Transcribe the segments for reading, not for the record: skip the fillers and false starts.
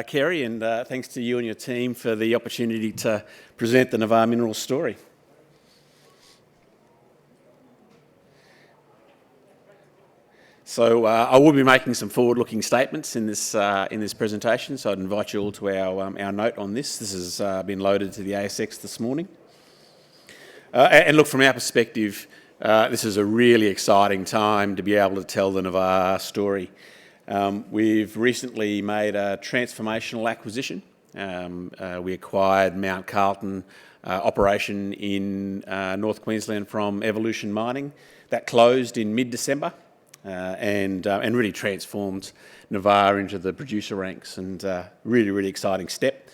Kerry, and thanks to you and your team for the opportunity to present the Navarre Minerals story. So I will be making some forward-looking statements in this presentation, so I'd invite you all to our note on this. This has been loaded to the ASX this morning. And look, from our perspective, this is a really exciting time to be able to tell the Navarre story. We've recently made a transformational acquisition. We acquired Mt Carlton operation in North Queensland from Evolution Mining. That closed in mid-December and really transformed Navarre into the producer ranks, and really exciting step.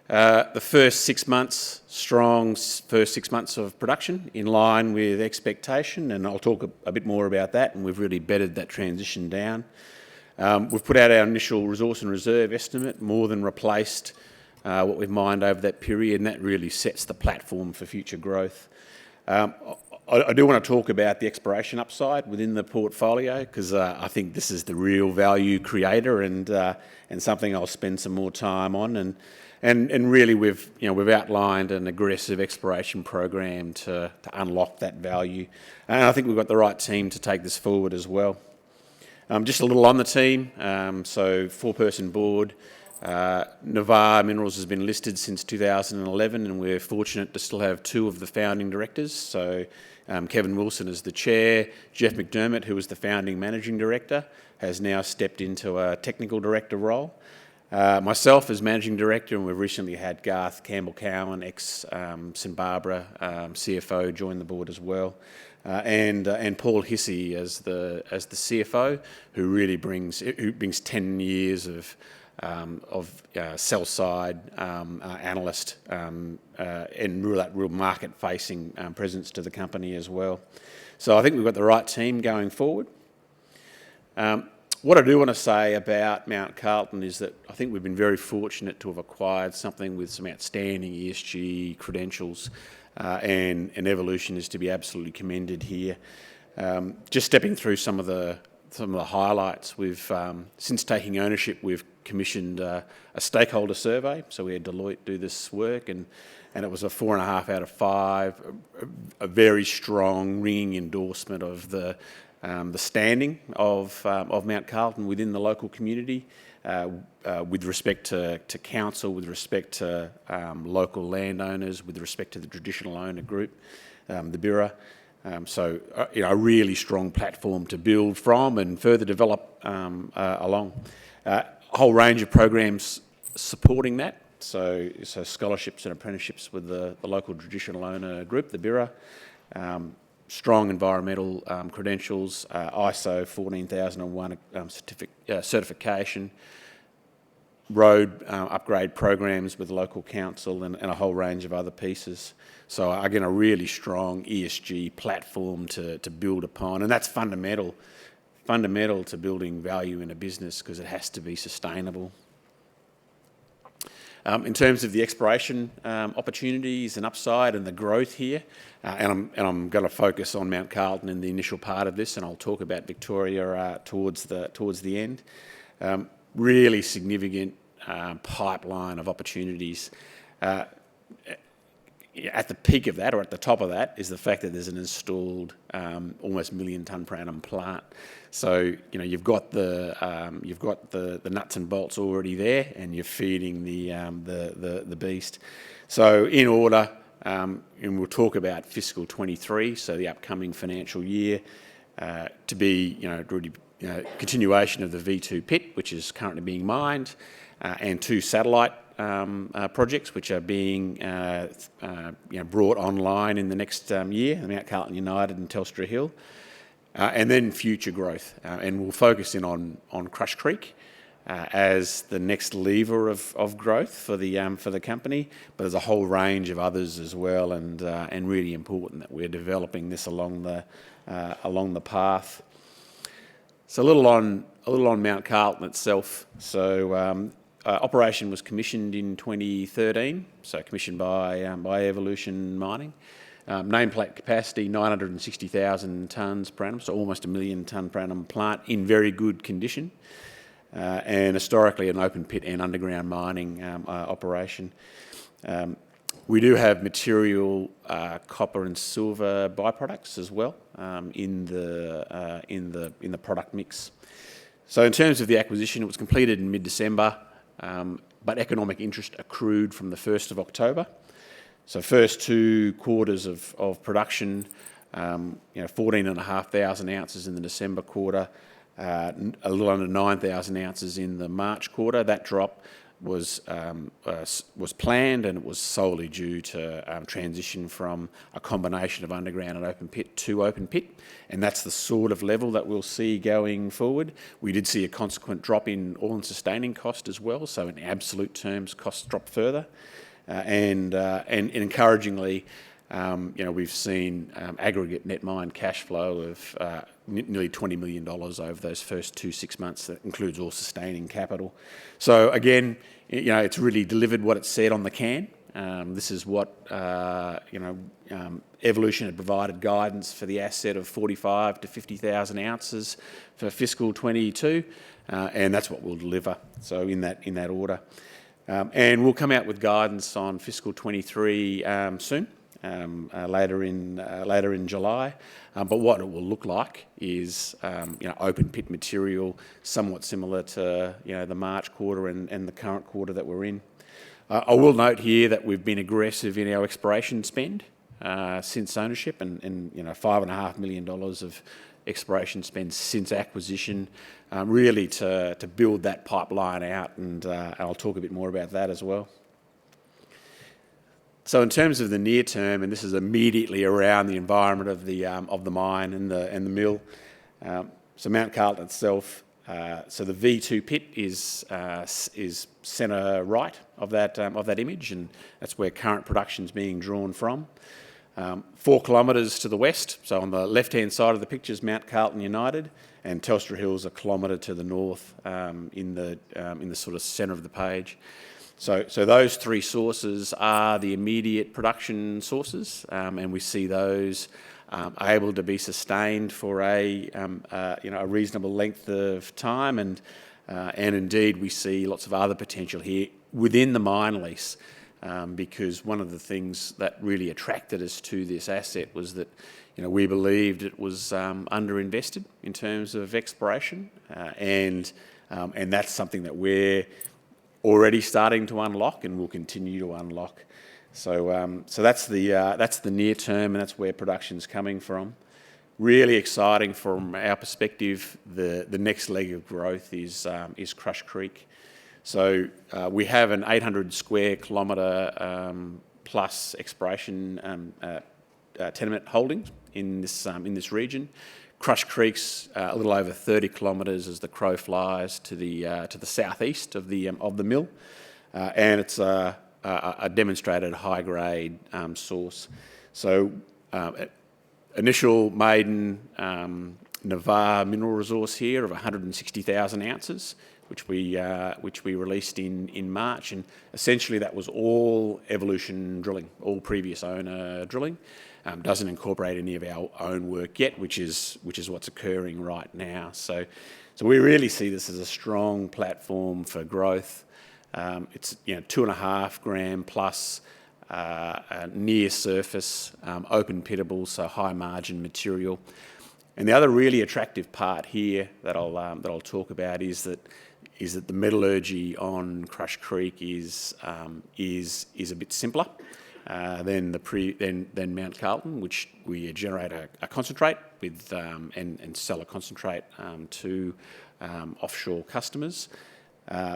The first 6 months, strong first 6 months of production in line with expectation, and I'll talk a bit more about that, and we've really bedded that transition down. We've put out our initial resource and reserve estimate, more than replaced what we've mined over that period, and that really sets the platform for future growth. I do want to talk about the exploration upside within the portfolio, because I think this is the real value creator, and something I'll spend some more time on. And really we've outlined an aggressive exploration program to unlock that value, and I think we've got the right team to take this forward as well. Just a little on the team, so 4-person board. Navarre Minerals has been listed since 2011, and we're fortunate to still have 2 of the founding directors. So Kevin Wilson is the chair. Jeff McDermott, who was the founding managing director, has now stepped into a technical director role. Myself as managing director, and we've recently had Garth Campbell-Cowan, ex-St Barbara CFO, join the board as well. And Paul Hissey as the CFO, who really brings 10 years of sell side analyst and real market facing presence to the company as well. So I think we've got the right team going forward. What I do want to say about Mt Carlton is that I think we've been very fortunate to have acquired something with some outstanding ESG credentials, and Evolution is to be absolutely commended here. Just stepping through some of the highlights, we've since taking ownership, we've commissioned a stakeholder survey. So we had Deloitte do this work, and it was a 4.5 out of 5, a very strong ringing endorsement of the standing of Mt Carlton within the local community, with respect to council, with respect to local landowners, with respect to the traditional owner group, the Bira. So a really strong platform to build from and further develop along. A whole range of programs supporting that. So scholarships and apprenticeships with the local traditional owner group, the Bira. Strong environmental credentials, ISO 14001 certification, road upgrade programs with local council, and a whole range of other pieces. So again, a really strong ESG platform to build upon, and that's fundamental to building value in a business, because it has to be sustainable. In terms of the exploration opportunities and upside and the growth here, and I'm going to focus on Mt Carlton in the initial part of this, and I'll talk about Victoria towards the end. Really significant pipeline of opportunities. At the peak of that, or at the top of that, is the fact that there's an installed almost 1 million tonne per annum plant. So you've got the nuts and bolts already there, and you're feeding the beast. So in order, and we'll talk about fiscal 23, so the upcoming financial year, to be really continuation of the V2 pit, which is currently being mined, and 2 satellite projects which are being brought online in the next year, the Mt Carlton United and Telstra Hill, and then future growth. And we'll focus in on Crush Creek as the next lever of growth for the company, but there's a whole range of others as well, and really important that we're developing this along the path. So a little on Mt Carlton itself. So operation was commissioned in 2013, so commissioned by Evolution Mining. Nameplate capacity 960,000 tonnes per annum, so almost 1 million tonne per annum plant in very good condition. and historically an open pit and underground mining operation. We do have material copper and silver byproducts as well in the product mix. So in terms of the acquisition, it was completed in mid-December, but economic interest accrued from the 1st of October. So first 2 quarters of production, 14,500 ounces in the December quarter, a little under 9,000 ounces in the March quarter. That drop was planned, and it was solely due to transition from a combination of underground and open pit to open pit, and that's the sort of level that we'll see going forward. We did see a consequent drop in all-in sustaining cost as well, so in absolute terms, costs dropped further, and encouragingly, we've seen aggregate net mine cash flow of nearly $20 million over those first 6 months. That includes all sustaining capital. So again, it's really delivered what it said on the can. This is what Evolution had provided guidance for the asset of 45 to 50,000 ounces for fiscal 22, and that's what we'll deliver. So in that order, and we'll come out with guidance on fiscal 23 soon. Later in July, but what it will look like is open pit material, somewhat similar to the March quarter and the current quarter that we're in. I will note here that we've been aggressive in our exploration spend since ownership, and $5.5 million of exploration spend since acquisition, really to build that pipeline out, and I'll talk a bit more about that as well. So in terms of the near term, and this is immediately around the environment of the mine and the mill. So Mt Carlton itself. So the V2 pit is centre right of that image, and that's where current production is being drawn from. 4 kilometres to the west. So on the left-hand side of the picture is Mt Carlton United, and Telstra Hill's a kilometre to the north in the sort of centre of the page. So those 3 sources are the immediate production sources, and we see those able to be sustained for a reasonable length of time, and indeed we see lots of other potential here within the mine lease, because one of the things that really attracted us to this asset was that we believed it was underinvested in terms of exploration, and that's something that we're already starting to unlock and will continue to unlock. So that's the near term, and that's where production's coming from. Really exciting from our perspective. The next leg of growth is Crush Creek. So we have an 800 square kilometre plus exploration tenement holdings in this region. Crush Creek's a little over 30 kilometres as the crow flies to the southeast of the mill, and it's a demonstrated high grade source. So initial maiden Navarre mineral resource here of 160,000 ounces, which we released in March, and essentially that was all Evolution drilling, all previous owner drilling. Doesn't incorporate any of our own work yet, which is what's occurring right now. So we really see this as a strong platform for growth. It's 2.5 gram plus near surface, open pittable, so high margin material. And the other really attractive part here that I'll talk about is that the metallurgy on Crush Creek is a bit simpler than Mt Carlton, which we generate a concentrate with and sell a concentrate to offshore customers.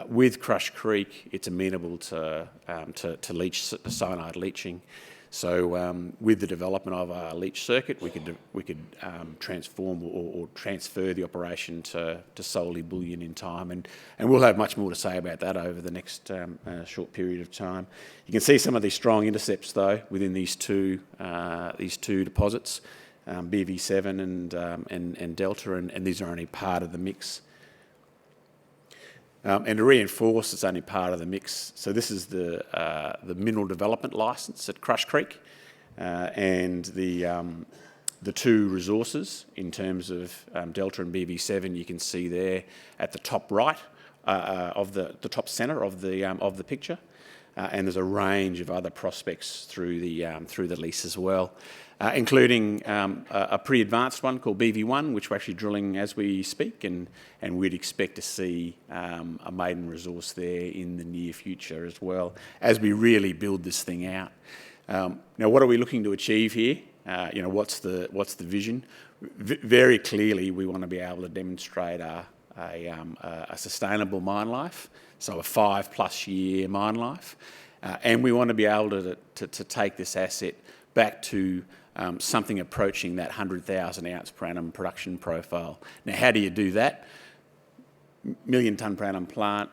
With Crush Creek, it's amenable to cyanide leaching. So with the development of our leach circuit, we could transform or transfer the operation to solely bullion in time, and we'll have much more to say about that over the next short period of time. You can see some of these strong intercepts though within these two deposits, BV7 and Delta, and these are only part of the mix. And to reinforce, it's only part of the mix. So this is the mineral development licence at Crush Creek, and the 2 resources in terms of Delta and BV7. You can see there at the top right the top centre of the picture. And there's a range of other prospects through the lease as well, including a pretty advanced one called BV1, which we're actually drilling as we speak, and we'd expect to see a maiden resource there in the near future as well, as we really build this thing out. Now, what are we looking to achieve here? What's the vision? Very clearly, we want to be able to demonstrate a sustainable mine life, so a 5+ year mine life, and we want to be able to take this asset back to something approaching that 100,000 ounce per annum production profile. Now, how do you do that? Million tonne per annum plant,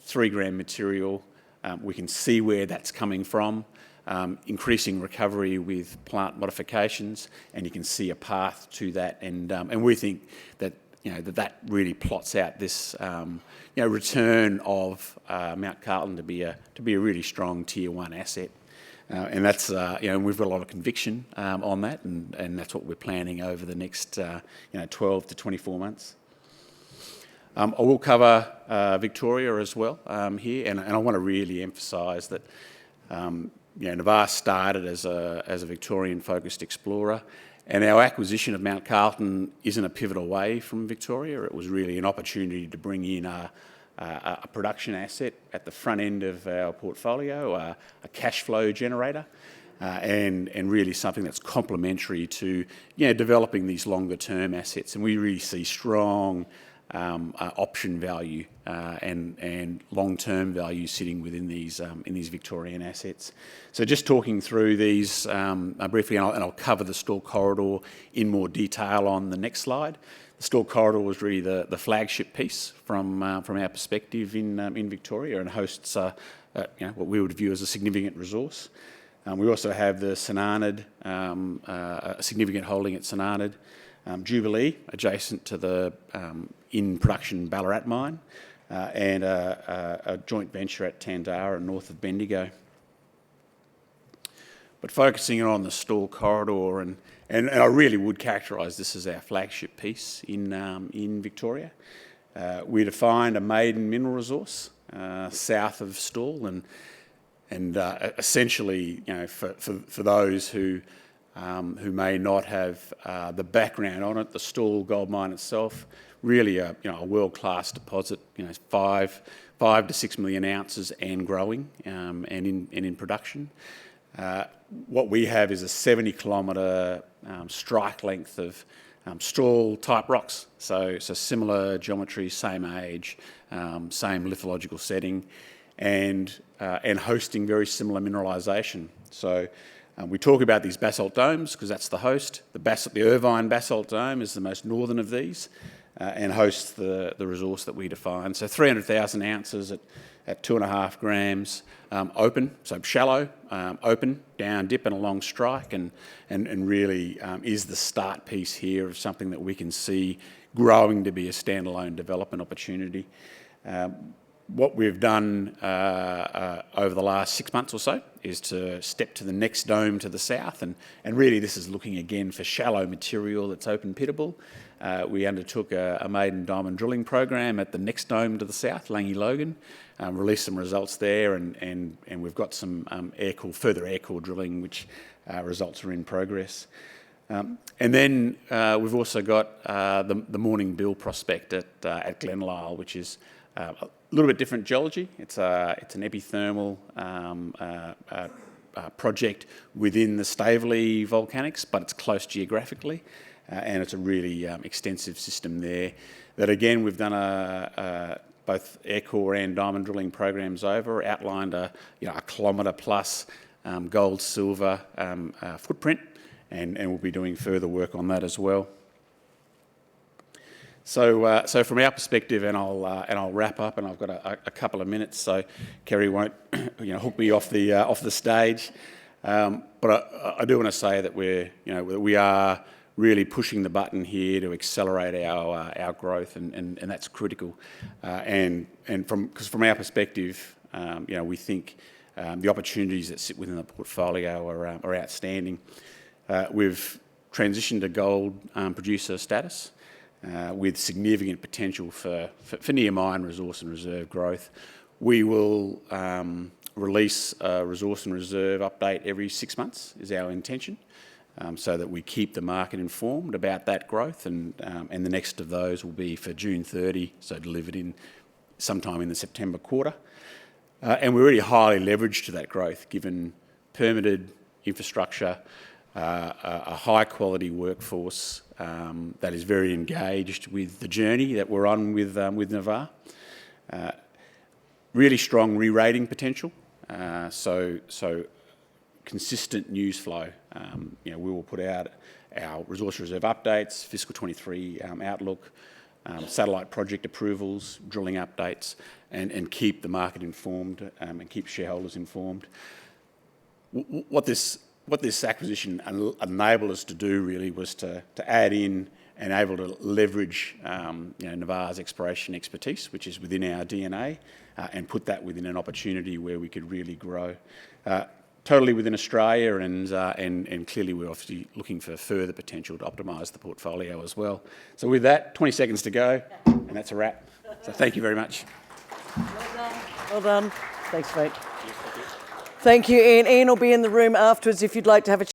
3 gram material. We can see where that's coming from. Increasing recovery with plant modifications, and you can see a path to that. And we think that that really plots out this return of Mt Carlton to be a really strong Tier 1 asset. And that's we've got a lot of conviction on that, and that's what we're planning over the next 12 to 24 months. I will cover Victoria as well here, and I want to really emphasise that Navarre started as a Victorian-focused explorer, and our acquisition of Mt Carlton isn't a pivot away from Victoria. It was really an opportunity to bring in a production asset at the front end of our portfolio, a cash flow generator, and really something that's complementary to developing these longer term assets. And we really see strong option value and long-term value sitting within these Victorian assets. So just talking through these briefly, and I'll cover the Stawell Corridor in more detail on the next slide. The Stawell Corridor was really the flagship piece from our perspective in Victoria, and hosts what we would view as a significant resource. We also have the St Arnaud, a significant holding at St Arnaud. Jubilee, adjacent to the in-production Ballarat mine, and a joint venture at Tandara, north of Bendigo. But focusing on the Stawell Corridor, and I really would characterise this as our flagship piece in Victoria. We defined a maiden mineral resource south of Stawell, and essentially, for those who may not have the background on it, the Stawell gold mine itself, really a world-class deposit, 5 to 6 million ounces and growing, and in production. What we have is a 70-kilometre strike length of Stawell type rocks, so similar geometry, same age, same lithological setting, and hosting very similar mineralisation. So we talk about these basalt domes because that's the host. The Irvine basalt dome is the most northern of these, and hosts the resource that we define. So 300,000 ounces at 2.5 grams, open, so shallow, open, down dip and a long strike, and really is the start piece here of something that we can see growing to be a standalone development opportunity. What we've done over the last 6 months or so is to step to the next dome to the south, and really this is looking again for shallow material that's open pittable. We undertook a maiden diamond drilling program at the next dome to the south, Langy Logan, released some results there, and we've got some further air core drilling, which results are in progress. And then we've also got the Morning Bill prospect at Glenlisle, which is a little bit different geology. It's an epithermal project within the Staveley volcanics, but it's close geographically, and it's a really extensive system there. That again, we've done both air core and diamond drilling programs over, outlined a kilometre plus gold silver footprint, and we'll be doing further work on that as well. So from our perspective, and I'll wrap up, and I've got a couple of minutes, so Kerry won't hook me off the stage. But I do want to say that we are really pushing the button here to accelerate our growth, and that's critical. Because from our perspective, we think the opportunities that sit within the portfolio are outstanding. We've transitioned to gold producer status. with significant potential for near mine resource and reserve growth. We will release a resource and reserve update every 6 months is our intention, so that we keep the market informed about that growth, and the next of those will be for June 30, so delivered in sometime in the September quarter. And we're really highly leveraged to that growth, given permitted infrastructure, a high-quality workforce that is very engaged with the journey that we're on with Navarre. Really strong re-rating potential, so consistent news flow. We will put out our resource reserve updates, fiscal 23 outlook, satellite project approvals, drilling updates, and keep the market informed and keep shareholders informed. What this acquisition enabled us to do really was to add in and able to leverage Navarre's exploration expertise, which is within our DNA, and put that within an opportunity where we could really grow. Totally within Australia, and clearly we're obviously looking for further potential to optimise the portfolio as well. So with that, 20 seconds to go, and that's a wrap. So thank you very much. Well done. Well done. Thanks, mate. Thank you, Ian. Ian will be in the room afterwards if you'd like to have a